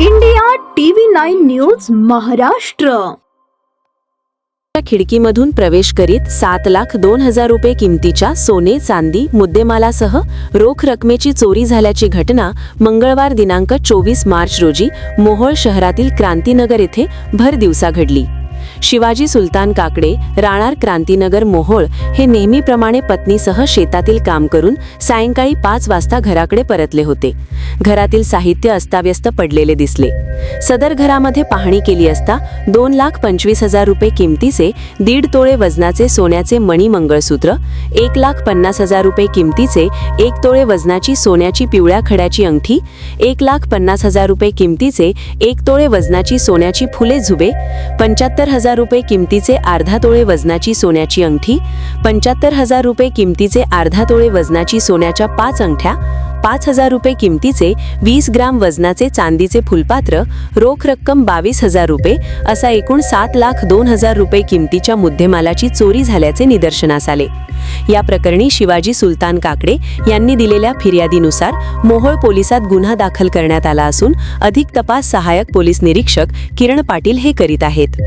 India TV9 news Maharashtra. खिडकीमधून प्रवेश करीत 7,02,000 रुपये किमतीच्या सोने चांदी मुद्देमालासह रोख रकमेची चोरी झाल्याची घटना मंगळवार दिनांक 24 मार्च रोजी मोहोळ शहरातील क्रांतीनगर येथे भर दिवसा घडली. शिवाजी सुलतान काकडे, राहणार क्रांतीनगर मोहोळ हे नेहमीप्रमाणे पत्नीसह शेतातील काम करून सायंकाळी 5 वाजता घराकडे परतले होते. घरातील साहित्य अस्ताव्यस्त पडलेले दिसले. सदर घरामध्ये पाहणी केली असता 2,25,000 रुपये किमतीचे 1.5 तोळे वजनाचे सोन्याचे मणी मंगळसूत्र, 1,50,000 रुपये किमतीचे 1 तोळे वजनाची सोन्याची पिवळ्या खड्याची अंगठी, 1,50,000 रुपये किमतीचे 1 तोळे वजनाची सोन्याची फुले झुबे, 75,000 रुपये किमतीचे अर्धा तोळे वजनाची सोन्याची अंगठी, 75,000 रुपये किमतीचे अर्धा तोळे वजनाची सोन्याच्या 5 अंगठ्या, 5,000 रुपये किमतीचे 20 ग्राम वजनाचे चांदीचे फुलपात्र, रोख रक्कम 22,000 रुपये असा एकूण 7,02,000 रुपये किमतीच्या मुद्देमालाची चोरी झाल्याचे निदर्शनास आले. या प्रकरणी शिवाजी सुलतान काकडे यांनी दिलेल्या फिर्यादीनुसार मोहोळ पोलिसात गुन्हा दाखल करण्यात आला असून अधिक तपास सहाय्यक पोलीस निरीक्षक किरण पाटील हे करीत आहेत.